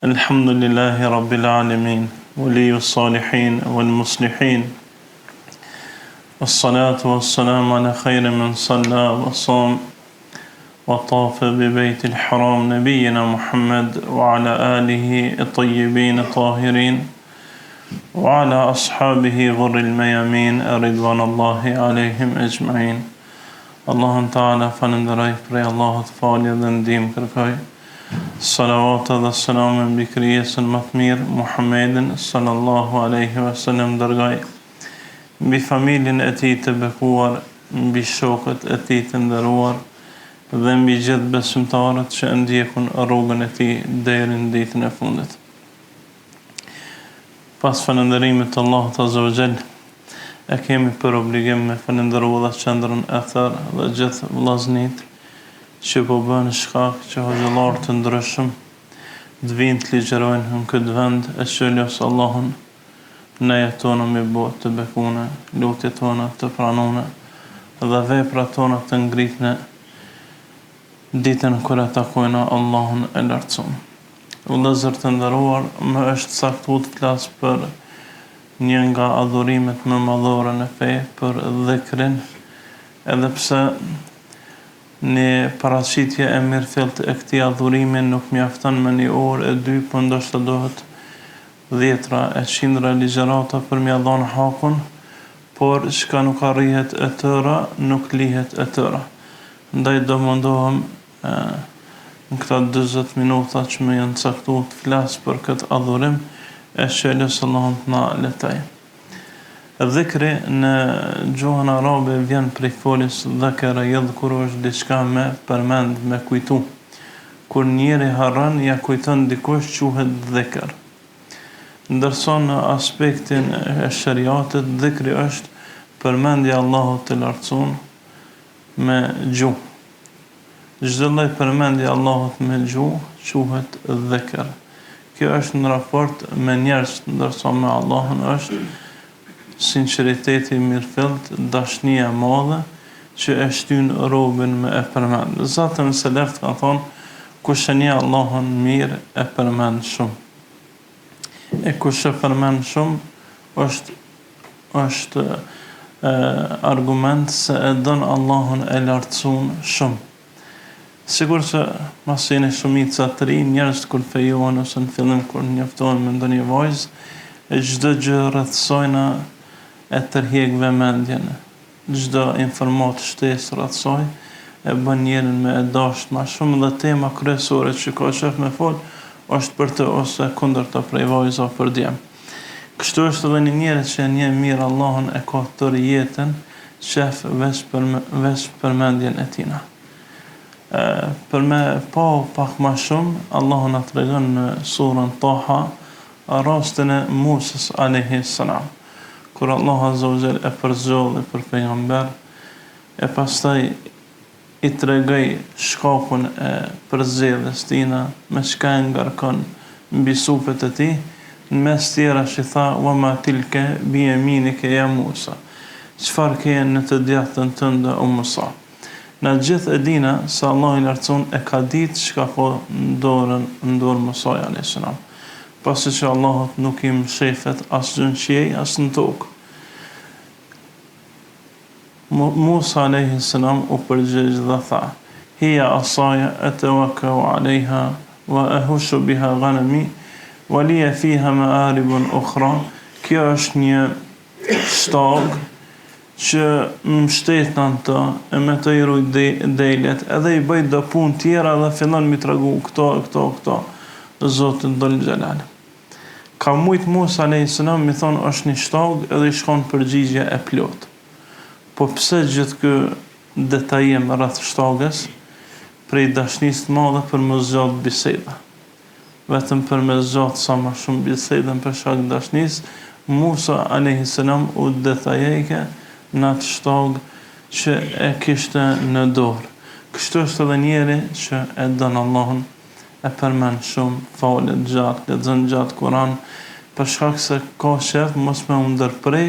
الحمد لله رب العالمين ولي الصالحين والمصلحين والصلاة والسلام على خير من صلى وصام وطاف ببيت الحرام نبينا محمد وعلى آله الطيبين الطاهرين وعلى أصحابه غر الميامين رضوان الله عليهم أجمعين. اللهم تعالى فنندرaj prej Allahut falje dhe ndihmë kërkoj. Salavata dhe selam mbi krijesën më të mirë Muhammedin sallallahu alaihi wasallam, dërgoj mbi familjen e tij të bekuar, mbi shokët e tij të nderuar dhe mbi gjithë besimtarët që ndjekun rrugën e tij deri në ditën e fundit. Pas falënderimit të Allahut azza wa jall, e kemi për obligim me falëndëru dhe qendrën e thër dhe gjithë vllaznit që po bën shkak që hoxhallar të ndryshëm të vinë të ligjërojnë në këtë vend, e shëljos Allahun në jetona me botë të bekune, lutjet tona të pranone dhe veprat tona të ngritne ditën kur e takojna Allahun e lartësuar. Vëllezër të nderuar, më është caktuar të flas për një nga adhurimet më madhore në fe, për dhikrin, edhe pse në paraqitje e mirëfillt e këtij adhurimi nuk mjafton me një orë e dy, po ndoshta dohet 10 e 100 ligjërata për m'ia dhënë hakun, por çka nuk arrihet e tëra, nuk lihet e tëra. Ndaj do mundohem në këta 40 minuta që më janë caktuar të flas për këtë adhurim, e shëljës Allahun të na lehtoj. Dhikri në gjuhën arabe vjen prej foljes dhakara yadhkuru, është diçka me përmend, me kujtu. Kur njeri harron, ja kujton dikush, quhet dhikr. Ndërsa në aspektin e shariatit, dhikri është përmendja Allahut të lartësuar me gjuhë. Çdo lloj përmendje Allahut me gjuhë quhet dhikr. Kjo është në raport me njerëz, ndërsa me Allahun është sinqeriteti mirëfillt, dashnia e madhe që e shtyn robën me e përmend. Zatën se left ka thonë, kush e njeh Allahun mirë e përmend shumë. E kush e përmend shumë është argument se e don Allahun e lartësuar shumë. Sigur se mas jeni shumica të rinj, njerëz kur fejohen ose në fillim kur njoftohen me ndonjë vajzë, e çdo gjë rreth saj e tërheq vëmendjen. Çdo informatë shtesë rreth saj e bën njerin me e dashur më shumë, dhe tema kryesore që ka qef me fol është për të ose kundërta prej vajza për djem. Kështu është edhe një njeri që e njeh mirë Allahun, e ka tërë jetën qef veç përmendjen e tina. Për me pa pak më shumë, Allahu na tregon në surën Taha rastin e Musës alayhis salam, kur Allah azza wa jall e përzgjodhi për pejgamber, e pastaj i tregoi shkakun e përzgjedhjes tina, me çka e ngarkon mbi supet e tij, në mes tjera që tha, wa ma tilke bi yaminika ya Musa, çfarë ke në të djathtën tënde o Musa. Na gjithë e dina se Allah i lartësuar e ka ditë çka ka në dorë Musa alayhis salam, pasi që Allahut nuk i mshefet asgjë në qiell as në tokë. Musa alayhis salam u përgjigj dhe tha, hiya asaya atawakkau alayha wa ahushu biha ghanami wa li fiha ma'arib ukhra. Kjo është një shtag që më mbështetan të, e me të i ruaj delet, edhe i bëj do punë tjera dhe fillon mi tregu këto Zotin dhul xhelal. Ka mujt Musa alayhis salam mi thonë është një shtag, edhe i shkon përgjigje e plot. Po pse gjithë ky detajim rreth shtagës, prej dashnisë të madhe për më zgjat biseda. Vetëm për më zgjat sa më shumë bisedën për shkak të dashnisë, Musa alayhis salam u detajike në atë shtag që e kishte në dorë. Kështu është edhe njeri që e don Allahun, e përmend shumë, falet gjatë, lexon gjatë Kur'an, për shkak se ka shef mos me u ndërprej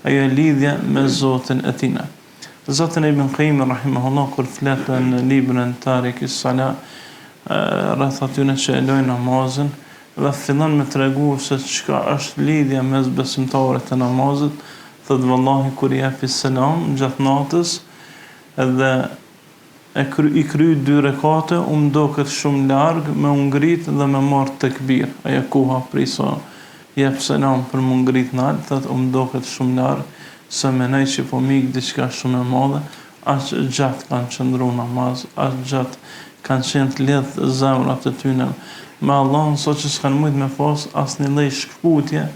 ajo lidhje me Zotin e tina. Zotin Ibn Qayyim rahimahullah kur flet në librin Tariq as-Salah rreth atyre që e lojnë namazin, dhe fillon me tregu se çka është lidhja mes besimtarit e namazit, thot vallahi kur japi selam gjatë natës edhe i kry 2 rekate, doket shumë larg me u ngrit dhe me marr tekbir. Ajo koha prisa jep selam për mu ngrit nalt, thot doket shumë larg, se menoj që po mik diçka shumë e madhe, aq gjatë kanë qëndru namaz, aq gjatë kanë qenë të lidh zemrat e tyre me Allahun, so që s'kan mujt me pas asnjë lloj shkputje,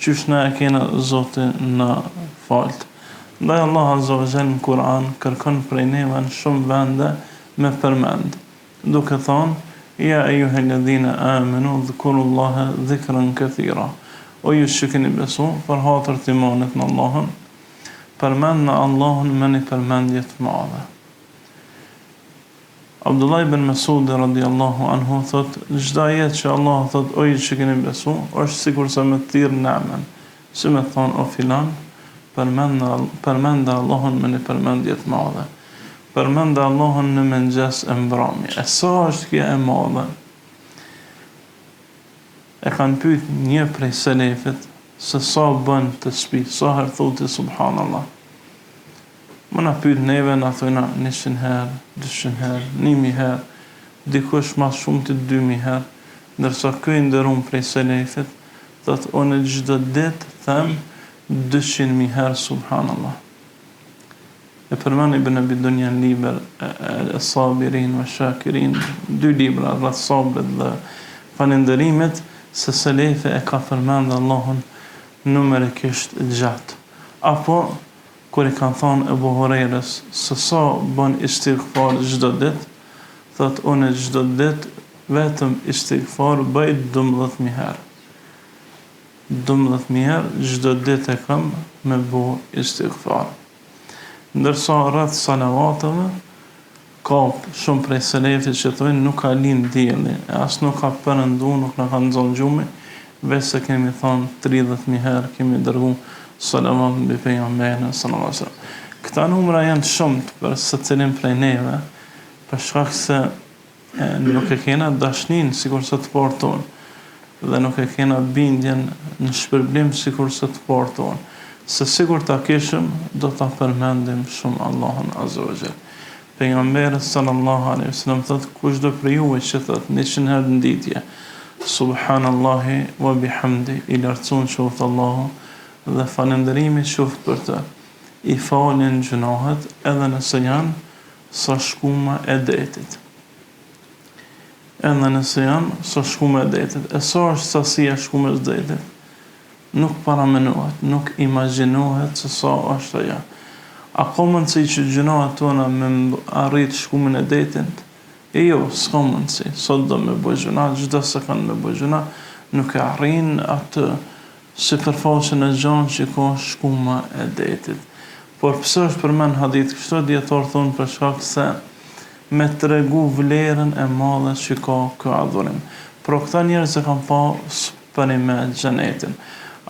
qysh na e kena Zoti na falt. Ndaj Allah Azza wa Jalla në Kur'an kërkon prej neve në shumë vende me përmend, duke thonë: Ja ayyuhalladhina amanu dhkurullaha dhikran kathira. O ju që keni besu, për hatër të imanit në Allahun, përmend në Allahun me një përmendje të madhe. Abdullah ibn Mas'ud radiallahu anhu thot: çdo jetë që Allah thot o ju që keni besu, është sikur se me thirr namen, si me thonë o filan, përmend Allahun me një përmendje të madhe. Përmend Allahun në mëngjes e mbrëmje. E sa është kjo e madhe? E kanë pyet një prej selefit se sa bën të spi, sa herë thotë subhanallah. Më na pyet neve, na thojna 100 herë, 200 herë, 1000 herë, dikush ma shumë të 2000 herë, ndërsa ky i nderuar prej selefit thotë unë çdo ditë them 200.000 herë subhanallah. E përmend Ibn Abi Dunya në libër e Sabirin wa Shakirin, 2 libra rreth sabrit dhe falënderimit, se selefi e ka përmend Allahun numerikisht gjatë. Apo kur i kanë thonë Ebu Hurajrës se sa bën istighfar çdo ditë, thot unë çdo ditë vetëm istighfar bëj 12.000 herë. 12.000 herë çdo ditë e kam me bu istighfar. Ndërsa rreth salavatëve ka shumë prej selefit që thonë nuk ka lind dielli, as nuk ka përëndu, nuk na ka nxon gjumi, veç se kemi thonë 30.000 herë kemi dërgu salavat mbi pejgamberin sallallahu alaihi wasallam. Këta numra janë shumë për secilin prej neve, për shkak se nuk e kena dashnin sikur se të parë tonë, dhe nuk e kena bindjen në shpërblim sikur se të parë tonë. Se sikur ta kishim, do ta përmendim shumë Allahun Azza wa Jalla. Pejgamberi sallallahu alaihi wasallam thot: kush do prej juve që thot 100 herë në ditje subhanallahi wa bihamdi, i lartësuar qoftë Allahu dhe falënderimi qoftë për të, i falen gjunohet edhe nëse janë sa shkuma e detit. Edhe nëse janë sa shkuma e detit. E sa është sasia shkumës detit? Nuk paramenohet, nuk imagjinohet se sa është ajo. A ka mundësi që gjunohet tona me arrit shkumën e detit? E jo, s'ka mundësi. Sot do me bëj gjuna, çdo sekond me bëj gjuna, nuk e arrin atë sipërfaqen e gjanë që ka shkuma e detit. Por pse është përmend hadith kështu, dietar thonë për shkak se me tregu vlerën e madhe që ka ky adhurim. Por këta njerëz e kanë pa sëpërim me xhenetin.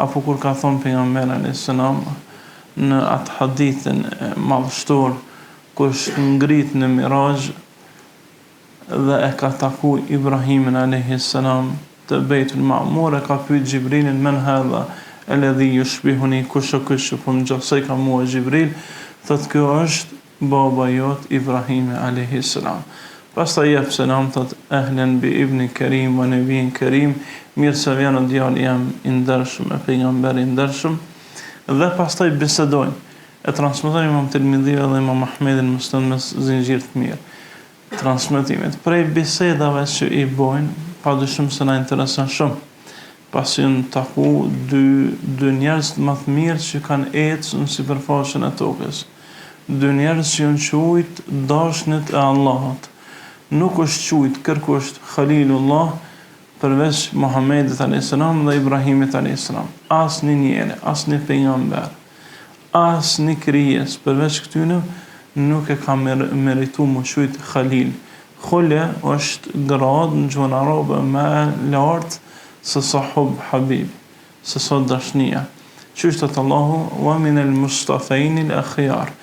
Apo kur ka thonë pejgamberi alayhis salam në atë hadithin madhështor, kur është ngrit në Miraj dhe e ka taku Ibrahimin alayhis salam të Bejtul Ma'mur, e ka pyet Xhibrilin men hadha alladhi yushbihuni, kush është ky që po më ngjasoj ka mua Xhibril, thotë ky është baba jot Ibrahimi alayhis salam. Pastaj jep selam, thot ehlen bi ibni Kerim wa nebin Kerim, mirë se vjen djali jam i ndershëm, e pejgamberi i ndershëm, dhe pastaj bisedojnë. E transmetojnë Imam Tirmidhi dhe Imam Ahmedi në Musnad me zinxhir të mirë transmetimit. Prej bisedave që i bojnë, padyshim se na intereson shumë. Pasi në taku dy njerëz më të mirë që kanë ecë në sipërfaqen e tokës. 2 njerëz që janë quajt dashnit e Allahut. Nuk është quajt kërkusht Khalilullah përveç Muhamedit a.s. dhe Ibrahimit a.s. Asnjë njeri, asnjë pejgamber, asnjë krijes përveç këtyne nuk e ka merituar më quajt Khalil. Khule është grad në gjuhën arabe më lartë se sa hub habib, se sa dashnia. Qështet Allahu wa min al-mustafain al-akhyar,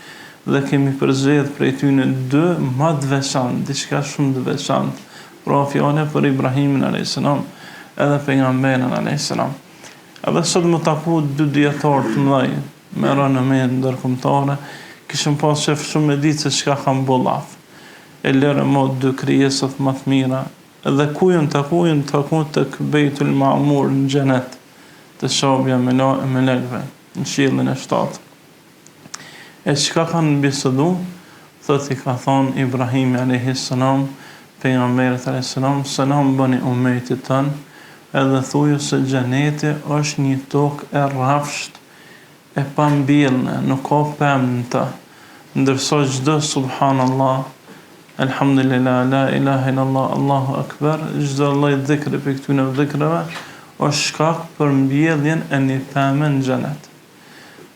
dhe kemi përzgjedh prej tyne 2 më të veçantë, diçka shumë të veçantë. Pra fjala për Ibrahimin a.s. edhe pejgamberin a.s. Edhe sot më taku dy dietarë të mëdhenj me renomë ndërkombëtare, kishim pas qef shumë me ditë se çka kanë bollaf. E lërë më dy krijesat më të mira, edhe ku jën taku tek Bejtul Ma'mur në xhenet, të shabja me melekëve, në qiellin e 7. E çka kanë bisedu, thot i ka thonë Ibrahimi a.s. pejgamberit a.s. selam bëni umetit tën, edhe thuju se xheneti është një tokë e rrafsht, e pambjellne, nuk ka pemë në të, ndërsa çdo subhanallah, alhamdulillah, la ilaha illallah, Allahu akbar, çdo lloj dhikri për këtyre dhikrave është shkak për mbjelljen e një peme në xhenet.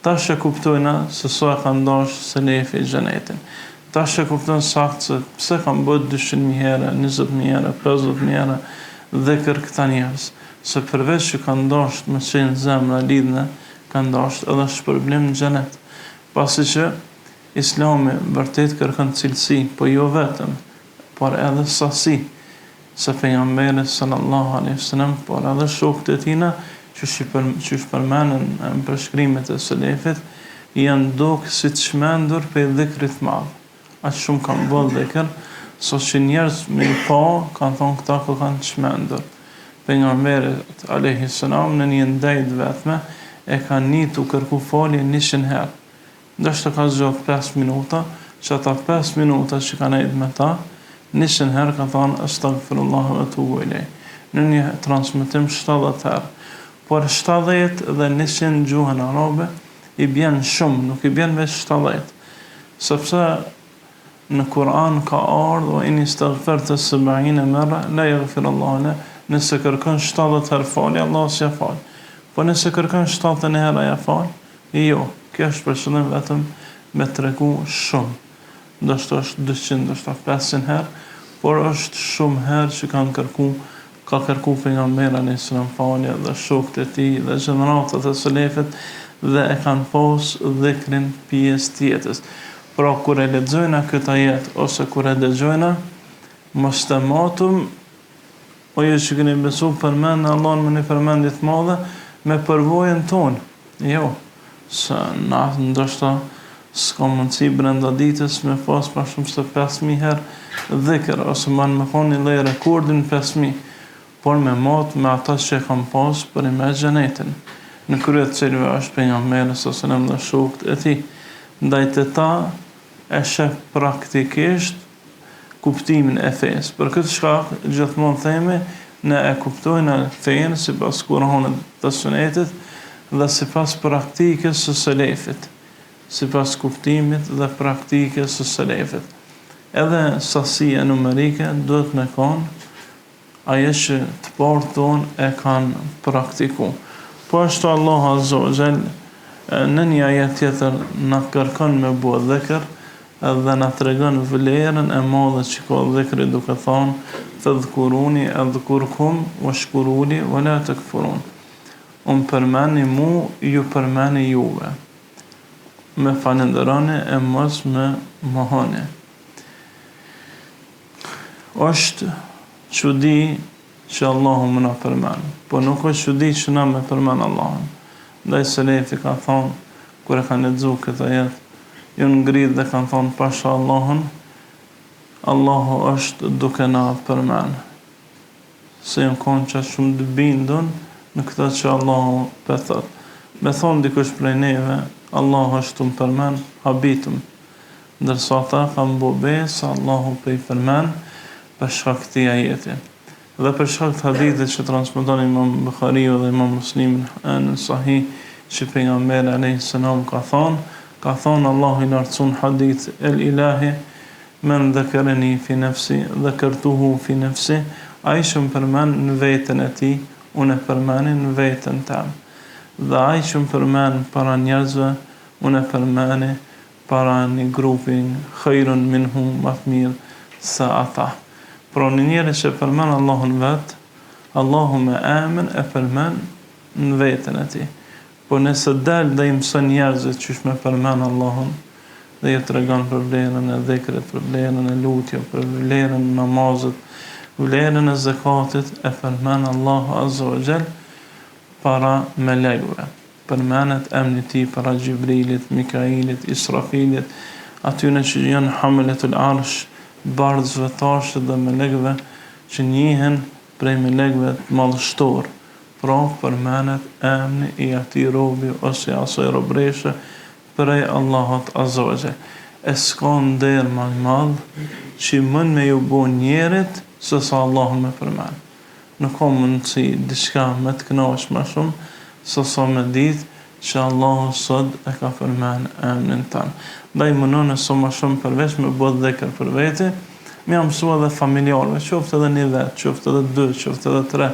Tash e kuptojna se sa ka ndash selefi xhenetin. Tash e kupton saktë se pse kanë bërë 200.000 herë, 20.000 herë, 50.000 herë dhikr këta njerëz, se përveç që kanë dashur me qenë zemra lidhne, kanë dashur edhe shpërblim në xhenet. Pasi që Islami vërtet kërkon cilësi, po jo vetëm, por edhe sasi, se pejgamberi sallallahu alaihi wasallam, por edhe shokët e tina që përmenden në përshkrimet e selefit, janë dukë si të shmendur për dhikrit madh. Aq shumë kanë bërë dhikr, so që njerëz me i pa kanë thonë këta ku kanë të shmendur. Pejgamberi alaihi salam në një ndajt vetme e ka nitu kërku falje 100 herë. Ndështë ka zgjat 5 minuta, që ata 5 minuta që ka nejt me ta, 100 herë ka thonë astaghfirullah wa atubu ilej. Në një transmetim 70 herë. Por 70 dhe 100 gjuhën arabe i bjen shumë, nuk i bjen veç 70. Sepse në Kur'an ka ardhur wa in istaghfarta 70 marra la yaghfirullahu lak. Nëse kërkon 70 herë falje, Allah s'ja fal. Po nëse kërkon 70 herë ja fal, jo. Kjo është për qëllim vetëm me tregu shumë. Ndoshta është 200, ndoshta 500 herë, por është shumë herë që ka kërku pejgamberi alayhis salam falje dhe shokët e tij dhe gjeneratët e selefit dhe e kanë pas dhikrin pjesë tjetës. Pra kur e lexojna këtë ajet ose kur e dëgjojna, mos të matum o ju që keni besu përmend Allahun me një përmendje të madhe me përvojën tonë. Jo. Se na ndoshta s'ka mundësi brenda ditës me pas pa shumë se 5.000 herë dhikr, ose man me thonë një lloj rekordin 5.000, por me mat me ata që e kam pas për i me xhenetin, në krye të cilëve është pejgamberi sallallahu alaihi dhe shokët e tij. Ndaj të ta e sheh praktikisht kuptimin e fesë. Për këtë shkak gjithmonë themi ne e kuptojnë fenë sipas Kuranit dhe Sunetit, dhe sipas praktikës së selefit, sipas kuptimit dhe praktikës së selefit. Edhe sasia numerike duhet me kanë ajo që të parë tonë e kanë praktiku. Po ashtu Allah Azza wa Jall në një ajet tjetër na kërkon me bë dhikr dhe na tregon vlerën e madhe që ka dhikri, duke thonë fadhkuruni adhkurkum washkuruni wala takfurun. Unë përmeni mu, ju përmeni juve. Me falenderoni e mos me mohoni. Është çudi që Allahu më na përmen, po nuk është çudi që na me përmen Allahun. Ndaj selefi ka thonë, kur e kanë lexuar këtë ajet, ju ngrit dhe kanë thonë pasha Allahun, Allahu është duke na përmen. Se jënë konë që shumë të bindun në këtë që Allahu për thot. Me thonë dikush prej neve, Allahu është të më përmen, habitëm. Ndërsa ta kam bobe se Allahu për i përmen për shkak këtij ajeti. Dhe për shkak të hadithit që transmeton Imam Buhariu dhe Imam Muslimi në Sahih, që pejgamberi alayhis salam ka thonë Allahu i lartësuar hadith el ilahi men dhakarani fi nafsi dhakartuhu fi nafsi, ai që më përmen në veten e tij, unë e përmenin në vetën tem. Dhe ai që më përmen para njerëzve, unë e përmeni para një grupin khairun minhu, më të mirë se ata. Pra një njeri që përmen Allahun vetë, Allahu me emën e përmen në vetën e tij. Po nëse del dhe i mëson njerëzit që me përmen Allahun, dhe ju tregon për vlerën e dhikrit, për vlerën e lutjes, për vlerën e namazit, Vlerën e zakatit e përmen Allahu Azza wa Jall para melekëve. Përmenet emri i tij para Gjibrilit, Mikailit, Israfilit, atyre që janë hamiletul arsh, bardhësve tashë dhe melekëve që njihen prej melekëve të madhështor. Pra përmenet emri i atij robi ose asaj robreshe prej Allahut Azza wa Jall. E s'ka nder më i madh që mund me ju bo njerit se sa Allahu me përmen. Nuk ka mundësi diçka me të kënaqsh më shumë se sa me ditë që Allahu sot e ka përmen emrin tanë. Ndaj mënon e so më shumë përveç me bë dhikr për veti, me jam mësua dhe familjarëve, qoftë edhe një vetë, qoftë edhe 2, qoftë edhe 3,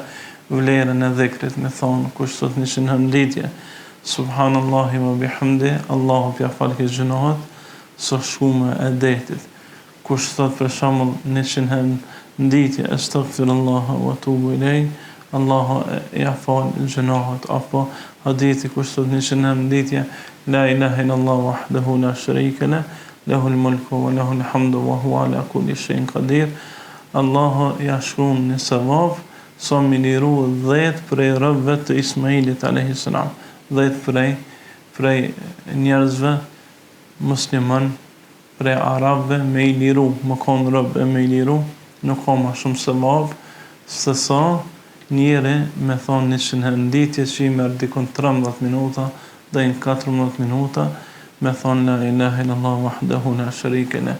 vlerën e dhikrit, me thonë kush sot nishin hënditje, subhanallahi wa bihamdi, Allahu pja falke gjënohet, së shume e detit. Kush thot për shembull 100 nditje astaghfirullah wa tubu ilej, Allahu ja fal gjënohet. Apo hadithi kush thot 100 nditje la ilaha illallah wahdahu la sharika lah, lahul mulku wa lahul hamdu wa huwa ala kulli shay'in qadir, Allahu ja shkruan në sevap sa mi liru 10 prej robëve të Ismailit alayhis salam, 10 prej njerëzve musliman, prej arabëve me i liru, më konë robë me i liru, nuk ka ma shumë sevap se sa njeri me thonë 100 nditje që i merë dikon 13 minuta dhe në 14 minuta me thonë la ilaha illallah wahdahu la sharika lah,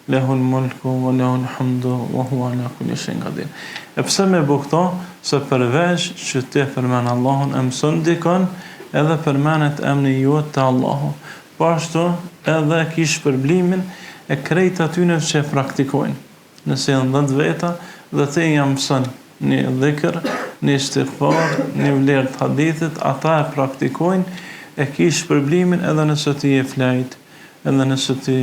lahul mulku wa lahul hamdu wa huwa ala kulli shay'in qadir. E pse me bu këto? Se përveç që ti përmen Allahun e mëson dikon, edhe përmenet emri juet të Allahu. Po ashtu edhe kish përblimin e krejt atyne që e praktikojnë. Nëse janë 10 veta dhe te jam mëson një dhikr, një istighfar, një vlerë të hadithit, ata e praktikojnë, e kish përblimin edhe nëse ti je flajt, edhe nëse ti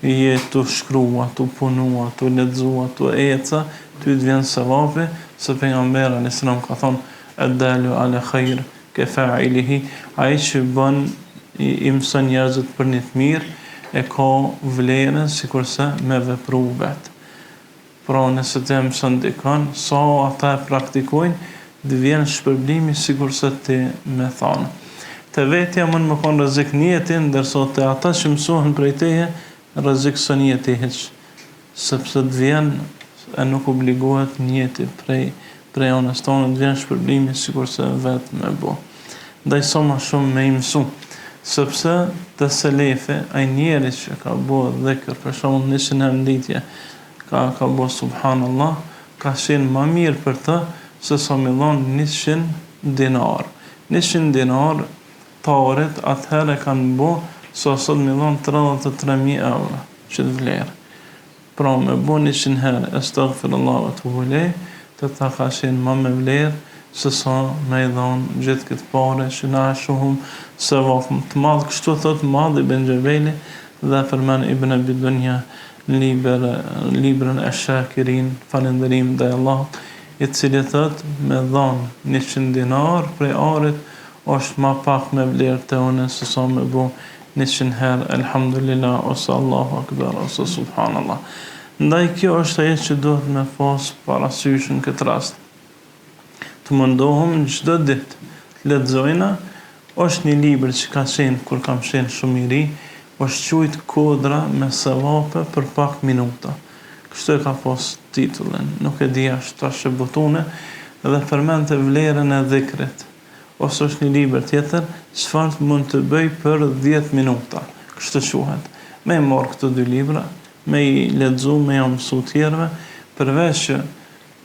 je të shkrua, të punua, të lexua, të eca, ty të vjen sevapi, se pejgamberi alayhis salam ka thonë ad-dalu ala khair ka fa'ilihi, ai që bën i mëson njerëzit për një të mirë, e ka vlerën sikurse me vepru vetë. Pra nëse të mëson dikon, sa ata e praktikojnë, dhe vjen shpërblimi sikurse ti me thonë. Te vetja mund më konë rrezik njeti, ndërsa te ata që mësohen prej teje, rrezik së njeti hiç, sepse të vjen e nuk obligohet njeti prej anës tonë, të vjen shpërblimi sikurse vetë me bo. Ndaj sa më shumë me i mësu, sepse të selefi, ai njeri që ka bo dhikr, për shembull 100 nditje, ka bo subhanallah, ka qenë më mirë për të se sa me dhonë 100 dinar. 100 dinar tarit atëherë kanë bo sa sot me dhonë 33.000 euro që të vlerë. Pra me bo 100 herë astaghfirullah wa tubu ilej, të ta ka qenë më me vlerë se sa me i dhonë gjithë këtë pare që na shohum se vafëm të madhë. Kështu thot madhë Ibn Gjebeli dhe përmen Ibn Abi Dunya librën e shakirin, falënderim dhe Allah, i cili thot me dhonë 100 dinar prej arit është ma pak me vlerë të une se sa me bu 100 herë elhamdulillah ose Allahu akbar ose subhanallah. Ndaj kjo është ajo që duhet me pas parasysh në këtë rast. Të mundohëm në çdo ditë të lexojna, është një libër që ka qenë kur kam qenë shumë i ri, është quajt kodra me sevape për pak minuta. Kështu e ka pas titullin, nuk e di ashtu tash e botune, dhe përmendte vlerën e dhikrit. Ose është një libër tjetër, çfarë mund të bëj për 10 minuta. Kështu quhet. Me marr këto 2 libra, me i lexu, me i mësu tjerëve, përveç që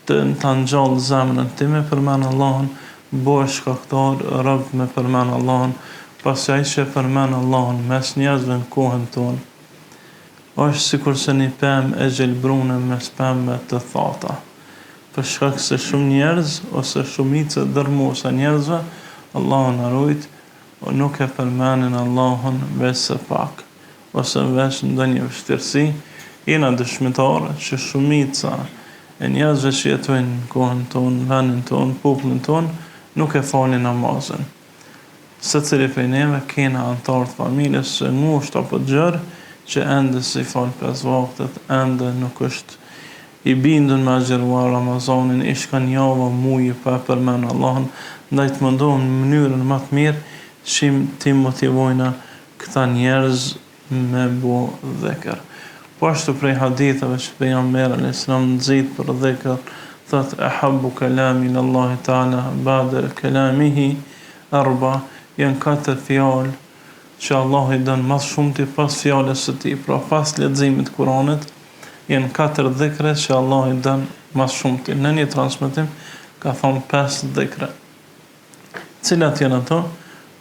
të ngjall zemrën time përmend Allahun, bëhesh shkaktar rob me përmend Allahun, pasi ai që përmend Allahun mes njerëzve në kohën tonë, është sikurse një pemë e gjelbrune mes pemëve të thata. Për shkak se shumë njerëz ose shumica dërmuesa njerëzve, Allahun na rujt, nuk e përmendin Allahun veç se pak, ose veç ndonjë vështirësi. Jena dëshmitar që shumica e njerëzve që jetojnë në kohën tonë, vendin tonë, popullin tonë, nuk e falin namazin. Secili prej neve kena antar të familjes së ngushtë apo gjërë që ende si fal 5 vaktet, ende nuk është i bindun me agjeruar Ramazanin, i shkan java muje pa përmen Allahun, ndaj të mundohen në mënyrën më të mirë që ti motivojna këta njerëz me bu dhikr. Po ashtu prej hadithave që pejgamberi alayhis salam nxit për dhikr, thot ahabbu kalami ila Allah ta'ala ba'da kalamihi arba, janë 4 fjalë që Allah i dën më shumë ti pas fjalës së tij, pra pas leximit të Kuranit, janë 4 dhikre që Allah i dën më shumë ti. Në një transmetim ka thonë 5 dhikre. Cilat janë ato?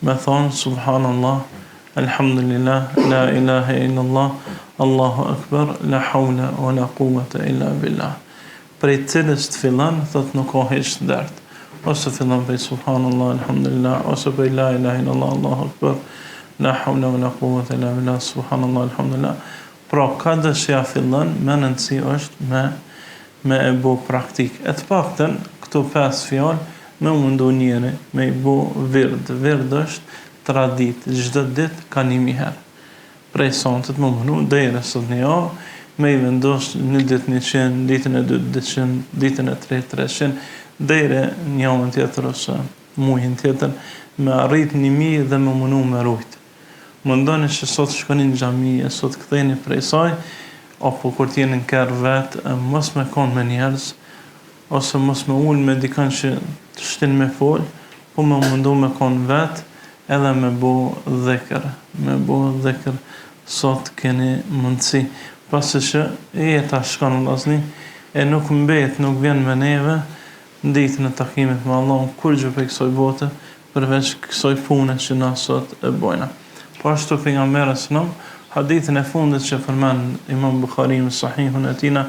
Me thonë subhanallah, alhamdulillah, la ilaha illallah, Allahu akbar, la hawla wa la quwwata illa billah. Prej cilës të fillon, thot nuk ka hiç dert. Ose fillon prej subhanallah, alhamdulillah, ose prej la ilaha illallah, Allahu akbar, la hawla wa la quwwata illa billah, subhanallah, alhamdulillah. Pra, ka dëshja fillon, me nëndësi është me e bo praktik. E të paktën, këto 5 fjallë, me mundu njëri, me i bo vird. Vird është tradit, çdo ditë ka 1000 herë. Prej sontet më mundu, deri sot një javë, me i vendos një ditë 100, ditën e 2 200, ditën e 3 300, deri një javën tjetër ose muajin tjetër, me arrit 1000 dhe me mundu me rujt. Mundoni që sot shkoni në xhami, sot ktheheni prej saj, apo kur t'jeni në kerr vetë, mos me kon me njerëz, ose mos me ul me dikën që të shtin me fol, po me mundu me kon vetë, edhe me bo dhikr, sot keni mundësi, pasi që jeta shkon vllazni, e nuk mbet, nuk vjen me neve, në ditën e takimit me Allahun, kur gjë për kësaj bote, përveç kësaj pune që na sot e bojna. Po ashtu pejgamberi sallam, hadithin e fundit që përmend Imam Buhariu në sahihun e tij,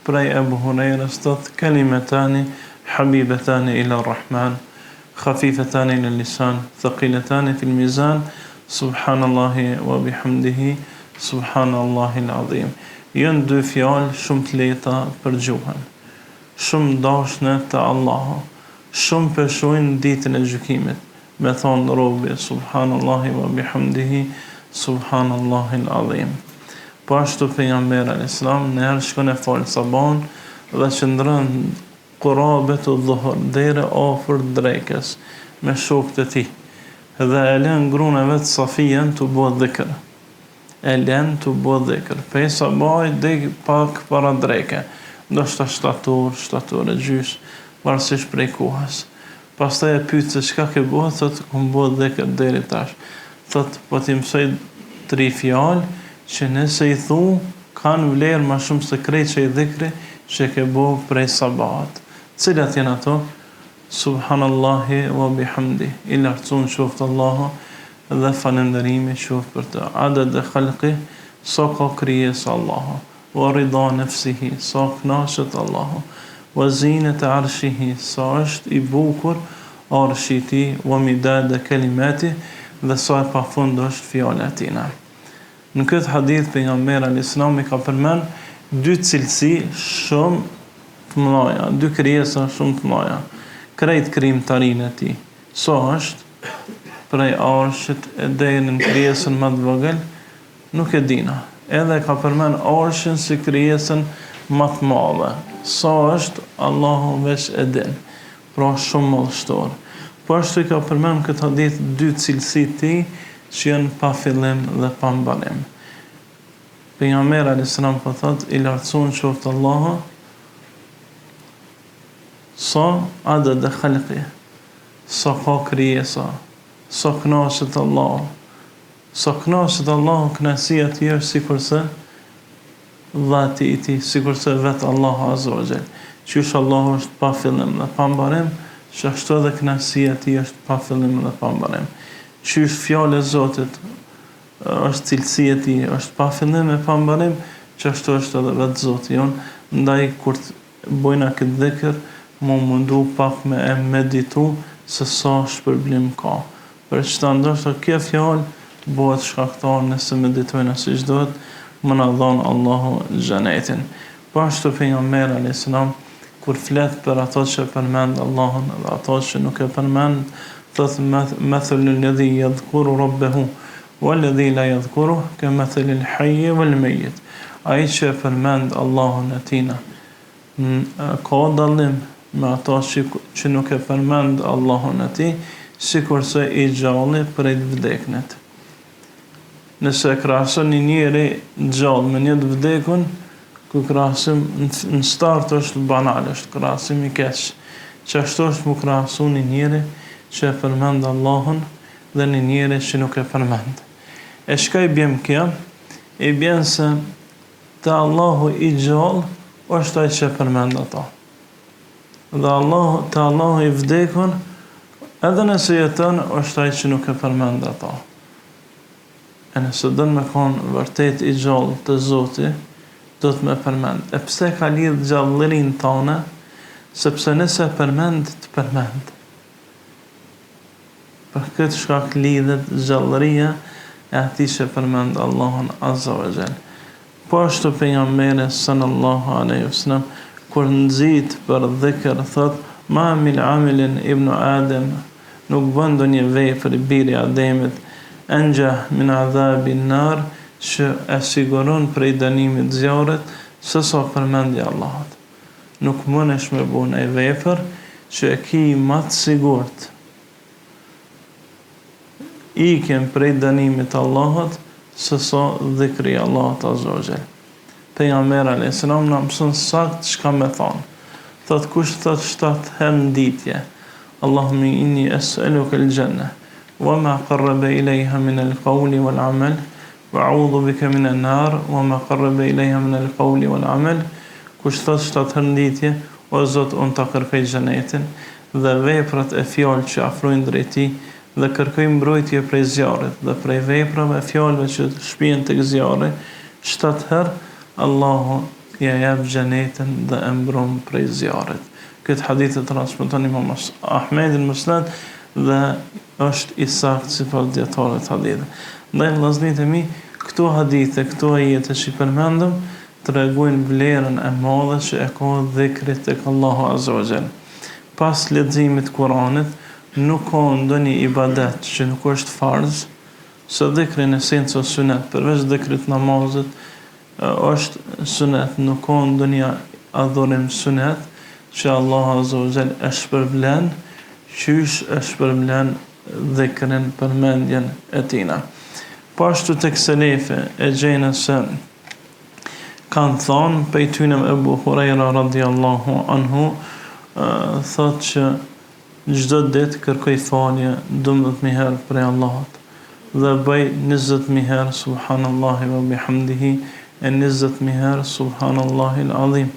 prej Abu Hurairës, thot kalimatani habibatani ila Rahman, khafifatani ila lisan, thaqilatani fil mizan, subhanallahi wa bihamdihi, subhanallahi al-azim. Janë 2 fjalë shumë të lehta për gjuhën, shumë dashnë te Allahu, shumë peshojnë ditën e gjykimit. Me thonë robi, subhanallahi wa bihamdihi, subhanallahi al-azim. Po ashtu pejgamberi alayhis salam në herë shkon e fal sabahun dhe qëndron qurabet u dhuhr deri afër drekës me shokët e tij. Dhe e lën gruan e vet Safijen të bëjë dhikr. E lën të bëjë dhikr. Pe sabahit deri pak para dreke. Ndoshta 7 orë e gjys, varësisht prej kohës. Pastaj e pyet se çka ke bëu, thot kum bëu dhikr deri tash. Thot po ti mësoj 3 fjalë që nëse i thu kanë vlerë më shumë se krejt që i dhikri që ke bëu prej sabahat. Cilat janë ato? Subhanallahi wa bihamdi, i lartësuar qoftë Allahu dhe falënderimi qoftë për të. Adad e khalqi, sa ka krijesë Allahu, wa rida nafsihi, sa kënaqet Allahu, wa zinat arshihi, sa është i bukur arshi i tij, wa midad kalimati, dhe sa e pafund është fjala e tij. Në këtë hadith pejgamberi alayhis salam ka përmend 2 cilësi shumë të mëdha, 2 krijesa shumë të mëdha. Krejt krijimtarinë e tij, sa është prej arshit e deri në krijesën më të vogël, nuk e dina. Edhe ka përmend arshin si krijesën më të madhe. Sa është Allahu veç e din. Pra shumë madhështor. Po ashtu ka përmend këtë hadith 2 cilësi të tij që janë pa fillim dhe pa mbarim. Pejgamberi alayhis salam po thot i lartësuar qoftë Allahu sa adad e khalqi, sa ka krijesa, sa kënaqet Allahu, sa kënaqet Allahu, kënaqësia e tij është sikurse dhati i tij, sikurse vetë Allahu azza wa jall. Qysh Allahu është pa fillim dhe pa mbarim, që ashtu edhe kënaqësia e tij është pa fillim dhe pa mbarim. Qysh fjala e Zotit është cilësia e tij, është pa fillim e pa mbarim, që ashtu është edhe vetë Zoti jon. Ndaj kur bojna këtë dhikr, më mundu pak me e meditu se sa shpërblim ka. Për që ta ndoshta kjo fjalë bëhet shkaktar nëse meditojnë si çdohet, më na dhon Allahu xhenetin. Po ashtu pejgamberi alayhis salam kur flet për ato që përmend Allahun dhe ato që nuk e përmend, thot mathalul ladhi yadhkuru rabbahu walladhi la yadhkuruhu kamathalil hayy wal mayyit. Ai që përmend Allahun e tina ka dallim me ata që nuk e përmend Allahun e tij, sikurse i gjalli prej vdeknit. Nëse krahason një njeri gjallë me një të vdekun, ku krahasim në start është banal, është krahasim i keq. Që ashtu është mu krahasu një njeri që e përmend Allahun dhe një njeri që nuk e përmend. E shka i bjem kjo? I bjem se te Allahu i gjallë është ai që e përmend ata. Dhe te Allahu i vdekun, edhe nëse jeton, është ai që nuk e përmend ata. E nëse dënë me konë vërtet i gjallë të Zoti, do të me përmend. E pse ka lidh gjallërin tane? Sepse nëse përmend, të përmend. Për këtë shkak lidhet gjallëria e atij që përmend Allahun Azza wa Jall. Po ashtu pejgamberi sallallahu alaihi wasallam kur nxit për dhikr thot: "Ma min amilin ibn Adam", nuk bën ndonjë vepër i biri Ademit, anja min adhabin nar, që e siguron prej dënimit zjarrit, se sa përmendja Allahut. Nuk mundesh me bu një vepër që e ki më të sigurt ikjen prej dënimit Allahut, se sa dhikri Allahut Azza wa Jall. Pejgamberi alayhis salam na mëson sakt çka me thon. Thot kush thot 7 herë në ditje: Allahumma inni as'aluka al-jannah wa ma qarraba ilayha min al-qawli wal-amal, wa a'udhu bika min an-nar wa ma qarraba ilayha min al-qawli wal-amal. Kush thot 7 herë në ditje: o Zot, unë ta kërkoj xhenetin dhe veprat e fjalë që afrojnë drejt tij, dhe kërkoj mbrojtje prej zjarrit dhe prej veprave e fjalëve që shpihen tek zjarri, 7 herë Allahu ja jep xhenetin dhe e mbron prej zjarrit. Këtë hadith e transmeton Imam Ahmedi në Musnad dhe është i saktë sipas dietarëve të hadithit. Ndaj vëllezërit e mi, këto hadithe, këto ajete që i përmendëm, tregojnë vlerën e madhe që e ka dhikri tek Allahu Azza wa Jall. Pas leximit Kuranit, nuk ka ndonjë ibadet që nuk është farz, se dhikri në esencë është sunet, përveç dhikrit namazit është sunet, nuk ka ndonjë adhurim sunet që Allahu Azza wa Jall e shpërblen, qysh e shpërblen dhikrin, përmendjen e tina. Po ashtu tek selefi e gjejnë se kanë thonë, pej tyne Ebu Hurajra radiallahu anhu, thot që çdo ditë kërkoj falje 12.000 herë prej Allahut dhe bëj 20.000 herë subhanallahi wa bihamdihi e 20.000 herë subhanallahi al-azim.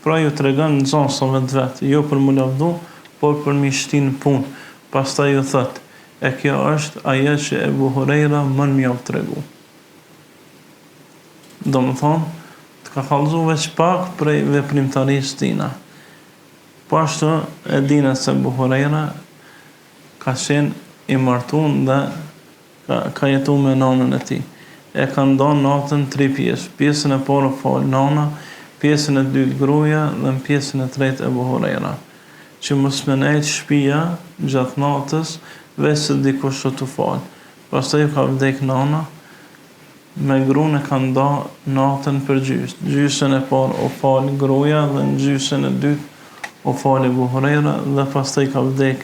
Pra ju tregon nxënësave të vet, jo për mu lavdu, por për mi shtin punë. Pastaj ju thot: e kjo është ajo që Ebu Hurajra më m'jau tregu. Domethënë, të ka kallëzu veç pak prej veprimtarisë tina. Po ashtu e dina se Ebu Hurajra ka qenë i martuar dhe ka jetu me nanën e tij. E ka ndonë natën 3 pjesë. Pjesën e parë fal nana, pjesën e dytë gruaja dhe në pjesën e tretë Ebu Hurajra. Që mos me nejtë shtëpia gjatë natës, veç se dikush të fal. Pastaj ka vdek nana, me gruan e ka nda natën për gjysë. Gjysën e parë o fal gruaja dhe në gjysën e dytë o fal Ebu Hurajra, dhe pastaj ka vdek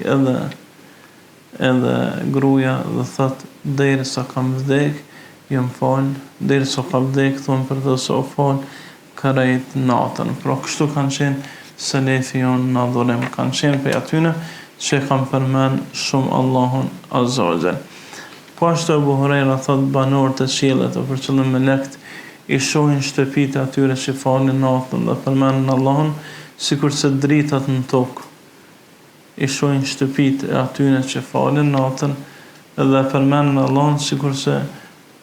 edhe gruaja dhe thot: derisa kam vdek, jam fal, derisa ka vdek, thon për të se o fal krejt natën. Pra kështu kanë qenë selefi jonë në adhurim, kanë qenë për atyne që kanë përmen shumë Allahun Azza wa Jall. Po ashtu Ebu Hurajra thot: banorët e qiellit e për qëllim me lekt i shohin shtëpitë e atyre që falin natën dhe përmendin Allahun, sikur se dritat në tokë. I shohin shtëpitë e atyre që falin natën dhe përmendin Allahun, sikur se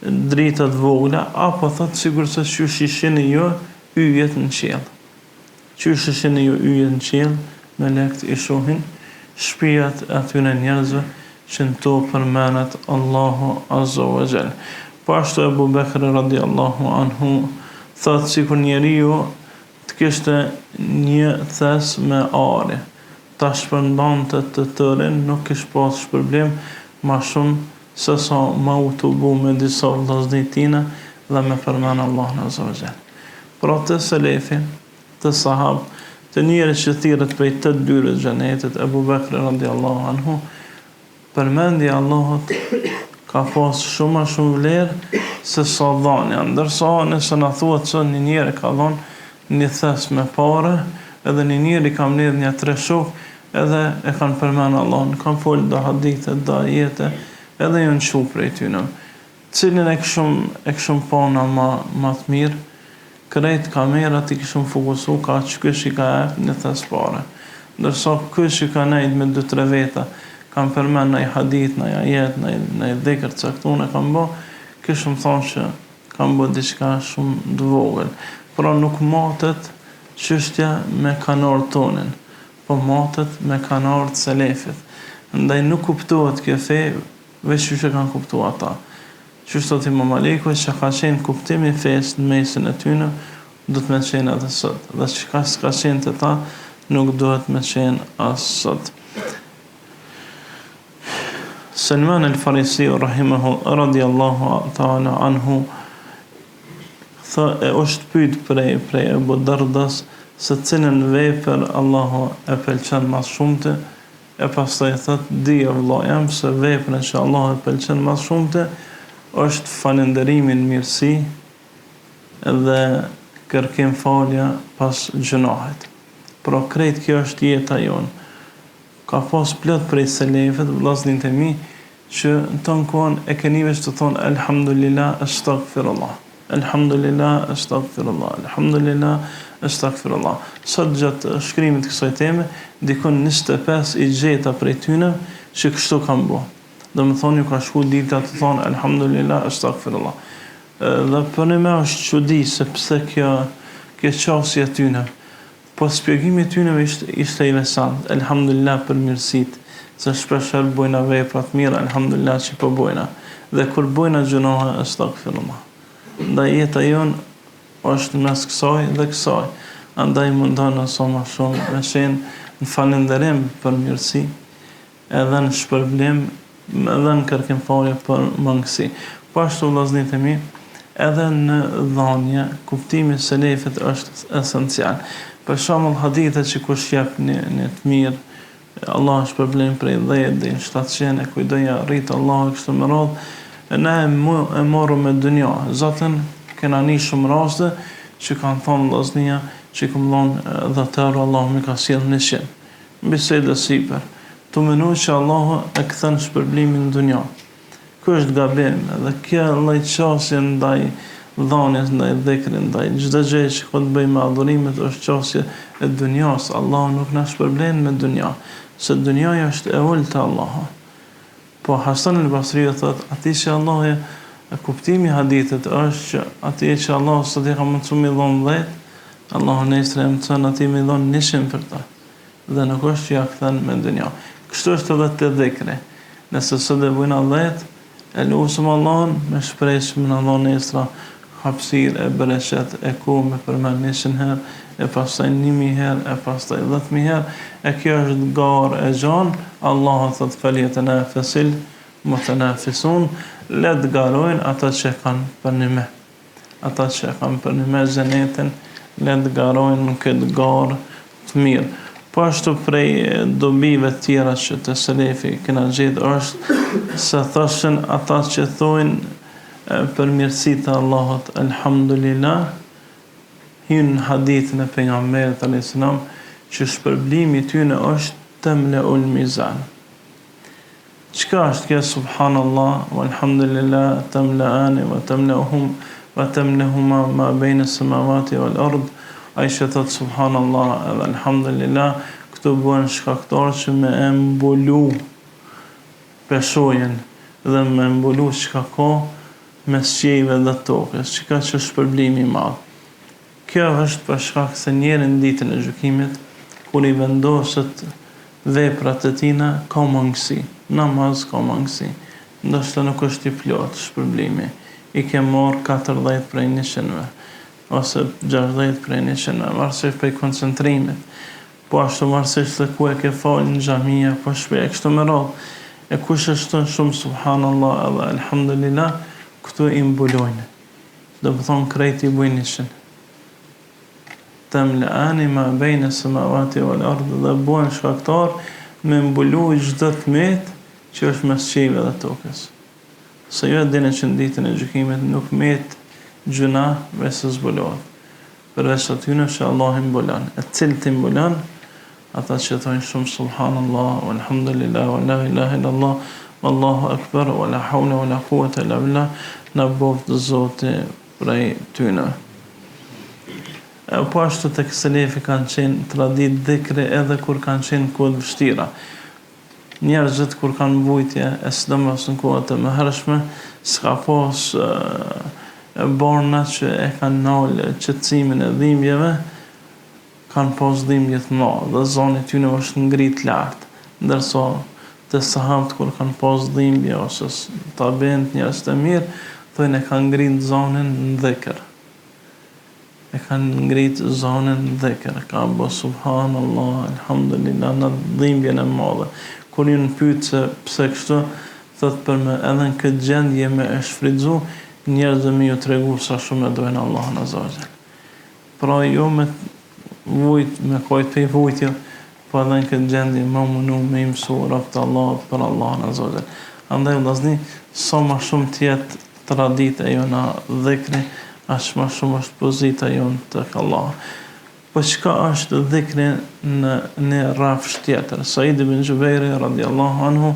dritat vogla, apo thot sikur se qysh ishini ju yjet në qiell. Qysh ishini ju yjet në qiell, me lekt i shohin shpijat e atyre njerëzve që në to përmenet Allahu Azza wa Jall. Po ashtu Ebu Bekri radiallahu anhu thot sikur njeriu të kishte një thes me ari, ta shpërndante të tërin, nuk kish pas shpërblim ma shumë se sa ma u të bu me disa vllaznit tina dhe me përmen Allahun Azza wa Jall. Pra të selefi, të sahab, të njëri që thirret prej të dyre xhenetit, Abu Bakr radiallahu anhu, përmendja Allahut ka pas shumë a shumë vlerë se sa dhanja. Ndërsa nëse na thuhet se një njeri ka dhënë një thes me parë, edhe një njeri ka mbledh një tre shok, edhe e kanë përmend Allahun, kanë fol do hadithe, do ajete, edhe janë shu prej tyre. Cilin e këshum pona ma të mirë, krejt kamerat i këshum fokusu ka që kësh i ka eft një thes pare. Ndërsa kësh i ka nejt me 2-3 veta, kam përmen në i hadith, në i ajet, në i dhekër caktune kam bo, këshum thonë që kam bo diçka shumë dëvogël. Pra nuk matet çështja me kanor tonin, po matet me kanor të selefit. Ndaj nuk kuptohet kjo fe, veç që kanë kuptu ata. Që shtot Imam Maliku, që ka qenë kuptimi fesë në mesin e tyne, do të me qenë edhe sot. Dhe që ka qenë të ta, nuk do të me qenë as sot. Salman al-Farisi, radiallahu ta'ala anhu, është pyet prej Abu Dardas, se cilën vepër Allahu e pëlqen mas shumëte, e pastaj thot, di o vëlla jam, se veprën që Allahu e pëlqen mas shumëte, është falënderimin mirësi dhe kërkim falja pas gjunahet. Pra krejt kjo është jeta jonë. Ka pas plot prej selefët, vllaznin të mi, që në tonë kohën e keni veç të thonë Elhamdulillah, astaghfirullah. Elhamdulillah, astaghfirullah. Elhamdulillah, astaghfirullah. Sot gjatë shkrimit kësaj teme, dikon 25 i gjeta prej tyne që kështu kam bo. Dhe më thonë, ju ka shku dita të thonë, Elhamdulillah, astaghfirullah. Dhe për në me është çudi se pse kjo qasje tyne. Po spjegimi tyne ishte i veçantë, Elhamdulillah për mirësit, se shpesher bojna veprat mira, Elhamdulillah që po bojna. Dhe kur bojna gjunoha, astaghfirullah. Ndaj jeta jonë është mes kësaj dhe kësaj. Andaj mundon nëso ma shumë me qenë në falënderim për mirësi, edhe në shpërblim, edhe në kërkim falje për mangësi. Po ashtu vllazërit e mi, edhe në dhanje, kuptimi i selefit është esencial. Për shembull hadithe që kush jep një të mirë, Allah shpërblim prej 10 deri në 700, e kujdoja rrit Allah kështu me radhë, ne e morëm me dunja. Zotën kena një shumë raste që kanë thonë vllaznia që kom dhonë dhëtëru Allah mi ka sjell 100. Bisede sipër. Të menu që Allahu e këthen shpërblimin në dunja. Kjo është gabim, dhe kjo lloj qasje ndaj dhanjes, ndaj dhikrit, ndaj çdo gjë që ka të bëjë me adhurimet është qasje e dunjas. Allahu nuk na shpërblen me dunja, se dunjaja është e ulta Allahu. Po Hasan al-Basri thot, aty që Allahu e kuptimi hadithit është që aty që Allahu sot i ka mundsuar mi dhon 10, Allahu nesër më thon aty mi dhon 100 për ta. Dhe nuk është që ja kthen me dunja. Kështu është edhe të dhikri. Nëse sot e bujna 10, e lusëm Allahun me shpresë me në dhon nesra hapësirë e bereqet e ku me përmend 100 herë, e pastaj 1000 herë, e pastaj 10.000 herë, e kjo është garë e gjanë. Allahu thot falyatanaffasil mutanafisun, le të garojnë ata që kanë për një me. Ata që kanë për një me xhenetin, le të garojnë në këtë garë të mirë. Po ashtu prej dobive tjera që të selefi kena gjithë është se thoshin ata që thojnë për mirësitë të Allahut Elhamdulillah, hynë në hadithin e pejgamberit alayhis salam që shpërblimi tyne është tamla'ul mizan. Çka është kjo subhanallah walhamdulillah tamla'ani wa tamla'uhum wa tamla'huma ma bayna as-samawati wal ard. Ai që thot subhanallah edhe alhamdulillah, këtu buen shkaktar që me e mbulu peshojen dhe me mbulu çka ka mes qiejve dhe tokës, çka që shpërblimi i madh. Kjo është për shkak se njeri në ditën e gjykimit, kur i vendoset veprat e tina, ka mangësi, namaz ka mangësi, ndoshta nuk është i plot shpërblimi, i ke marrë 40 prej 100-ve. Ose 60 prej 100, varësisht prej koncentrimit, po ashtu varësisht se ku e ke falë në xhamia, po shpej e kështu me radhë. E kush e shton shumë subhanallah edhe alhamdulillah, këtu i mbulojnë. Dhe më thonë krejt i bujnë 100. tamla'ani ma bayna samawati wal ard, dhe buen shkaktar me mbulu çdo tmet që është mes qiellit dhe tokës. Se jo dini që në ditën e gjykimit nuk met gjuna veç zbulohet. Përveç atyre që Allah i mbulon. E cilët i mbulon? Ata që thonë shumë subhanallah, walhamdulillah, wa la ilaha illallah, wallahu akbar, wa la hawla wa la quwwata illa billah, në boft Zoti prej tyre. Po ashtu tek selefi kanë qenë tradit dhikri edhe kur kanë qenë kohë vështira. Njerëzit kur kanë mvujtje, e sidomos në kohët e mëhershme, s'ka pas borna që e kanë nalë qetësimin e dhimbjeve, kanë pas dhimbje të madhe dhe zoni tyne është ngrit lart, ndërsa të sahabët kur kanë pas dhimbje ose tabent njerëz të mirë, thonë e kanë ngrit zonin në dhikr. E kanë ngrit zonin në dhikr, ka bo subhanallah, alhamdulillah, në dhimbjen e madhe. Kur ju në pyet se pse kështu, thot për me edhe në këtë gjendje me e shfrytzu, njerëzve me ju tregu sa shumë e dojnë Allahun azza wa jall. Pra jo me vujt, me kojt pe vujtjo, po edhe në këtë gjendje më munu me imsu raftë Allah për Allahun azza wa jall. Andaj vllazni, sa ma shumë tjetë tradita jona dhikri, aq ma shumë është pozita jonë tek Allah. Po çka është dhikri në një rafsh tjetër? Said ibn Jubairi radiallahu anhu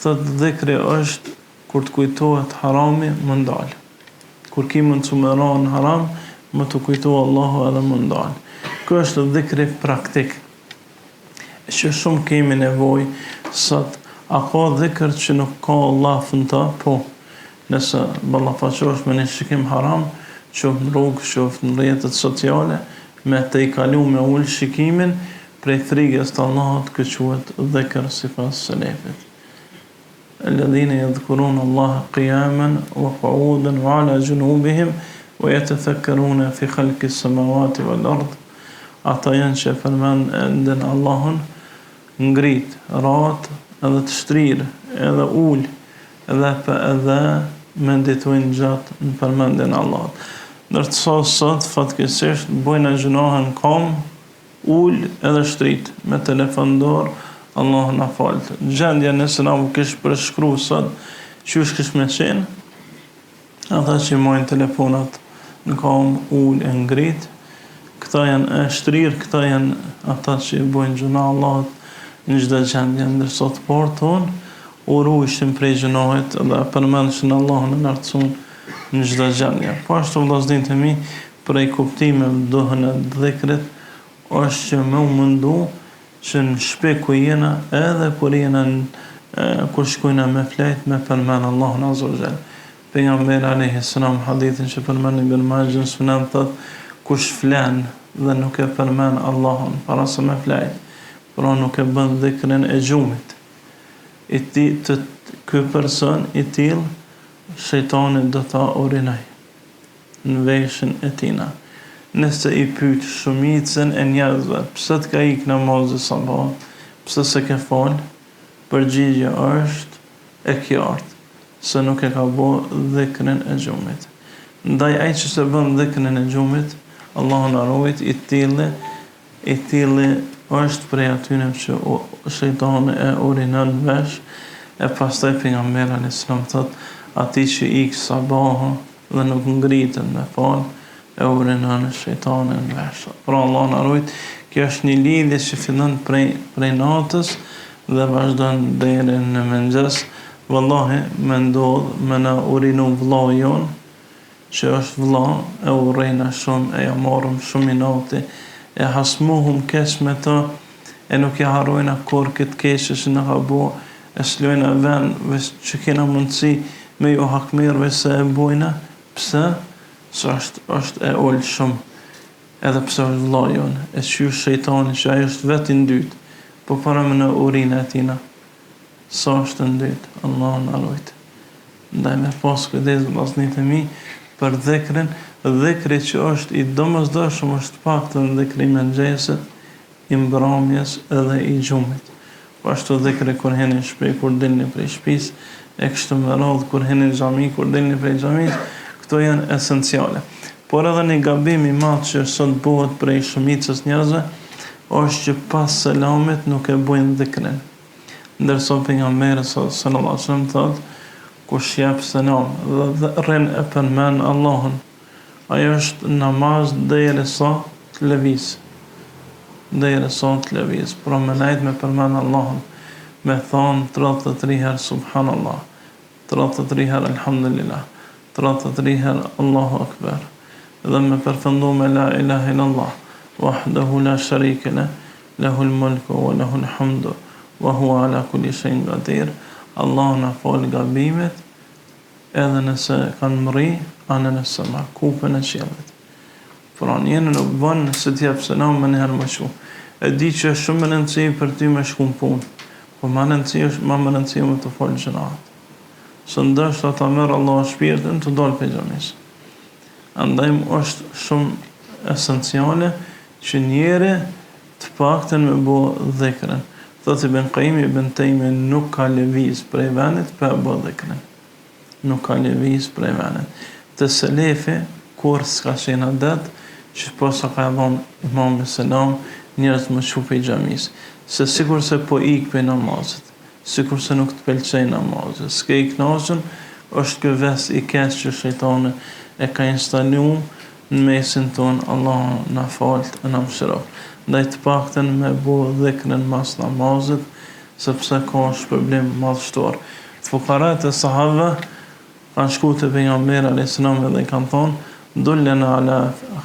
thot dhikri është kur të kujtohet harami më ndal. Kur ki mund të më ranë haram, më të kujtohet Allahu edhe më ndal. Kjo është dhikri praktik. Që shumë kemi nevojë sot, a ka dhikr që nuk ka Allah në ta? Po. Nëse ballafaqohesh me një shikim haram, qoftë në rrugë, qoftë në rrjetet sociale, me të i kalu me ullë shikimin, prej frigës të Allahut quhet dhikr sipas selefit. Alladhina yadhkuruna Allaha qiyaman wa qu'udan wa ala junubihim wa yatafakkaruna fi khalqi as-samawati wal ard. Ata janë që përmendin Allahun ngrit, rat, edhe të shtrir, edhe ul, edhe meditojnë gjatë në përmendjen e Allahut. Ndërsa sot fatkeqësisht bojnë gjunohen kom, ul edhe shtrit me telefon dorë, Allah na falt. Gjendja nëse na u kish përshkru sot, qysh kish me qenë? Ata që mojnë telefonat në kom, ul e ngrit, këta janë e shtrir, këta janë ata që bojnë gjuna Allahut në çdo gjendje, ndërsa të parë tonë u ruajshin prej gjunohet dhe përmendeshin Allahun e lartësuar në çdo gjendje. Po ashtu vllazërin të mi, prej kuptimeve dohën e dhikrit është që më mundu që në shtëpi ku jena, edhe kur jena kur shkojna me flet me përmend Allahun azza wa jall. Pejgamberi alayhi salam hadithin që përmend Ibn Majah sunan thot kush flan dhe nuk e përmend Allahun para se me flet, pra nuk e bën dhikrin e gjumit. Ky person i till shejtani do ta urinoj në veshin e tina. Nëse i pyet shumicën e njerëzve pse të ka ik namazi sabah, pse se ke fal, përgjigja është e qartë, se nuk e ka bërë dhikrin e gjumit. Ndaj ai që se bën dhikrin e gjumit, Allahu na ruaj, i tilli është prej atyre që shejtani e urinon vesh, e pastaj pejgamberi alayhis salam thot ati që ik sabaha dhe nuk ngritën me fal, e urinon shejtanin vesh. Pra Allah na ruaj, kjo është një lidhje që fillon prej natës dhe vazhdon deri në mëngjes. Wallahi më ndodh me na urinu vllau jon, që është vllau, e urrejna shumë, e ja marrëm shumë i nati, e hasmuhum keq me të, e nuk ja harrojna kur këtë keqe që në ka bo, e slojna vend që kena mundësi me ju hakmirve se e bojna, pse? Se është e ullë shumë, edhe pse është vllai jon, e qysh shejtani që ai është vetë i dytë, po para me në urinë e tina, sa është në dytë, Allah na ruaj. Ndaj me pas kujdes vllazërit e mi për dhikrin, dhikri që është i domosdoshëm është paktën dhikri i mëngjesit, i mbrëmjes edhe i gjumit. Po ashtu dhikri kur heni në shtëpi, kur dilni prej shtëpisë, e kështu me radhë kur heni në xhami, kur dilni prej xhamisë, këto janë esenciale. Por edhe një gabim i madh që sot bëhet prej shumicës njerëzve është që pas selamit nuk e bojnë dhikrin. Ndërsa pejgamberi sallallahu alaihi wasallam thotë, kush jep selam dhe rrin e përmend Allahun, ajo është namaz derisa të lëviz. Derisa të lëviz, pra me nejt me përmend Allahun, me thonë 33 herë subhanallah, 33 herë alhamdulillah, 33 herë Allahu akbar, dhe me përfundu me la ilaha illallah, wahdahu la sharika lah, lahul mulku wa lahul hamdu, wa huwa ala kulli shay'in qadir. Allahu na fal gabimet, edhe nëse kanë mëri, anën e sema, kupën e qiellit. Pra njënë nuk bënë se t'jep selam më njëherë më shumë. E di që është shumë më rëndësi për ty me shku në punë, po më rëndësi me të falë gjërat. Së ndështë ata merë Allah shpirtin të dalë për xhamisë. Andaj është shumë esenciale që njeri të paktën me bo dhikrin. Thotë Ibn Qayyim, Ibn Taymi nuk ka lëviz prej venit për e bo dhikrin. Nuk ka lëviz prej venit. Të selefi, kur s'ka qenë adet, që posa ka dhon imam e selam, njerëz më shu për xhamisë. Se sikur se po ik për namazit, sikur se nuk të pëlqej namazit, s'ke i knaqën, është ky ves i keq që shejtani e ka instalu në mesin ton. Allah na falt e na mëshiroft. Ndaj të paktën me bo dhikrin mas namazit, sepse ka shpërblim madhështor. Fuqarat e sahabëve kanë shku të pejgamberi alayhis salam dhe i kanë thonë, dullena ala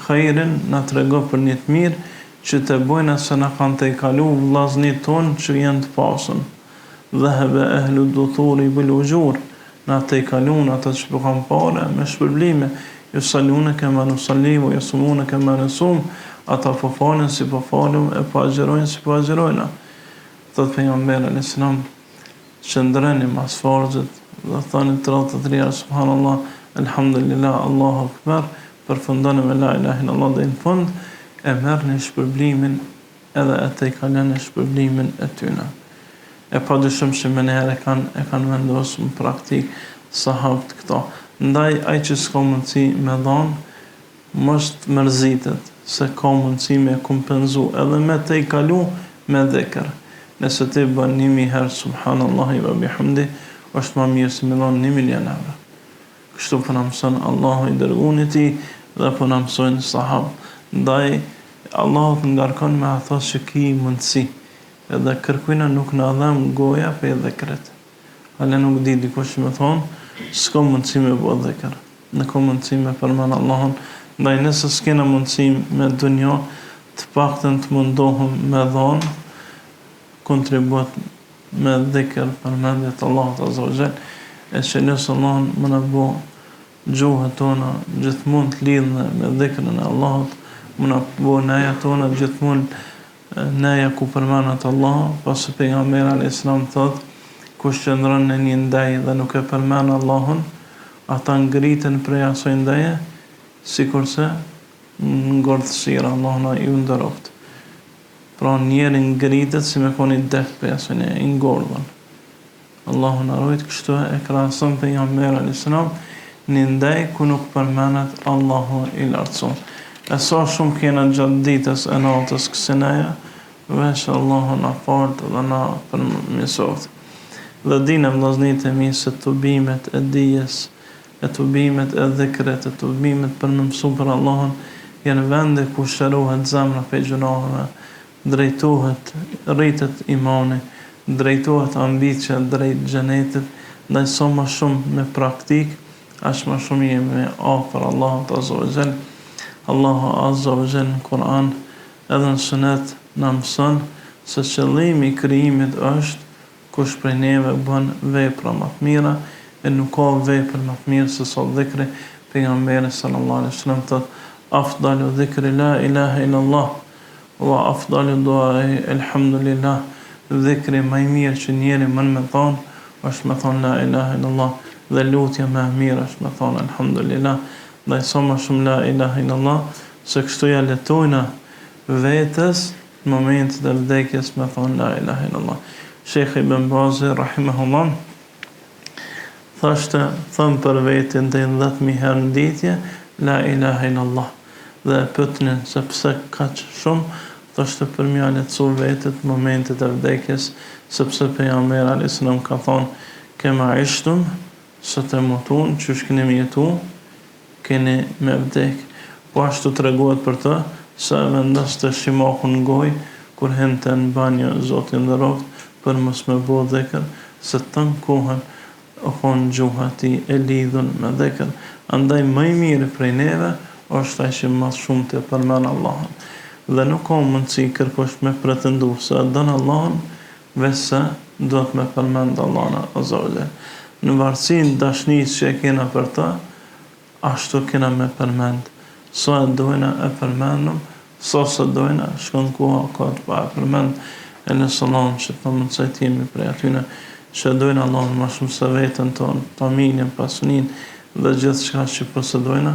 khairin, na trego për një të mirë që të bojnë se na kanë të i kalu vllaznit ton që jenë të pasën. Dhahaba ahlu duthuri bil ujur, na të i kalun ata që kanë pare me shpërblime. Yusalluna kama nusalli wa yasumuna kama nasum, ata po falën si po falëm e po agjerojnë si po agjerojna. Thot pejgamberi alayhis salam, qëndreni mas farzit dhe thani 33 subhanallah, alhamdulillah, Allahu akbar, përfundoni me la ilaha illallah dhe në fund e merrni shpërblimin edhe e të i kaleni shpërblimin e tyna. E pa dyshim që me njëherë e kanë vendosur në praktik sahabët këto. Ndaj ai që s'ka mundësi me dhanë, mos të mërzitet, se ka mundësi me kompenzu edhe me të i kalu me dhikr. Nëse ti bën 1000 herë subhanallahi wa bihamdi, është më mirë se me dhanë 1.000.000 euro. Kështu po na mëson Allahu i dërguari i tij dhe po na mësojnë sahabë. Ndaj Allahu të ngarkon me ato që ki mundësi, edhe kërkujna nuk na dham goja për dhikrit. Ale nuk di dikush me thonë, s'ka mundësi me bo dhikr, nuk ka mundësi me përmend Allahun. Ndaj nëse s'kena mundësi me dunjo, të paktën të mundohëm me dhanë, kontribut me dhikr përmendjet Allahut azza wa jall, e që nësë Allahun më në bo gjuhët tona gjithmonë të lidhme me dhikrin e Allahut, më në bo neja tona gjithmonë neja ku përmendet Allah, pasë pejgamberi alayhis salam thotë, kush qëndron në një ndaj dhe nuk e përmend Allahun, ata ngriten prej asoj ndaje, sikurse ngordhësira. Allah na ju nderoft. Pra njeri ngritet si me koni deft për asoj një, i ngordhën. Allahu na ruajt, kështu e krahason pejgamberi alayhis salam një ndaj ku nuk përmendet Allahu i lartësuar. E sa shumë kena gjatë ditës e natës kësinaja, veç Allahu na falt dhe na përmirësoft. Dhe dinë vllaznit e mi se të bimet e dijes, e të bimet e dhikret, e të bimet për më mësu për Allahun, janë vende ku shërohet zemra për gjunaheve, drejtohet, rritet imani, drejtohet ambicja drejt xhenetit, ndaj sa më shumë me praktik, aq më shumë jemi afër Allahut azza wa jall. Allahu azza wa jall në Kur'an edhe në sunet na mëson se qëllimi i krijimit është kush prej neve bën vepra më të mira, e nuk ka vepër më të mirë se sa dhikri. Pejgamberi sallallahu alaihi wasallam thotë, afdalu dhikri la ilaha illallah wa afdalu duai alhamdulillah. Dhikri më i mirë që njeri mund me thonë është me thonë la ilaha illallah, dhe lutja më e mirë është me thonë alhamdulillah. Ndaj sa më shumë la ilaha illallah, se kështu ja letojna vetes në momentin e vdekjes me thonë la ilaha illallah. Sheikh Ibn Baz rahimahullah thashte, thëmë për vetin të 10.000 herë në ditje, la ilaha illallah, dhe e pyetnin se pse kaq shumë, thoshte për mja lehtësu vetet momentet e vdekjes, sepse pejgamberi alayhis salam ka thonë kema ishtum satamutun, qysh keni me jetu, keni me vdek. Po ashtu treguohet për të se vendoste shimakun në gojë kur hente në banjë Zoti nderoft për mos me bo dhekër, se të në kohën o konë gjuha ti e lidhën me dhekër. Andaj më i mirë prej neve është ai që më shumë të përmen Allahun. Dhe nuk ka mundësi kërkosh me pretendu se e dënë Allahun, vese do të me përmend Allahun azza wa jall. Në varësinë dashnisë që e kena për të, ashtu kena me përmend. Sa e dojna e përmendëm, sa se dojna, shkon koha ka të pa e përmend, e nësë Allahun që të mundësaj t'jemi prej atyne që dojna Allahun ma shumë se vetën tonë, familjen, pasunin dhe gjithë shka që posedojna,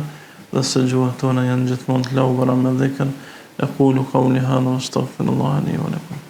dhe se gjuhët tona janë gjithmonë të laubara me dhikën, e kulu kauli hadha, astaghfirullaha li wa lakum.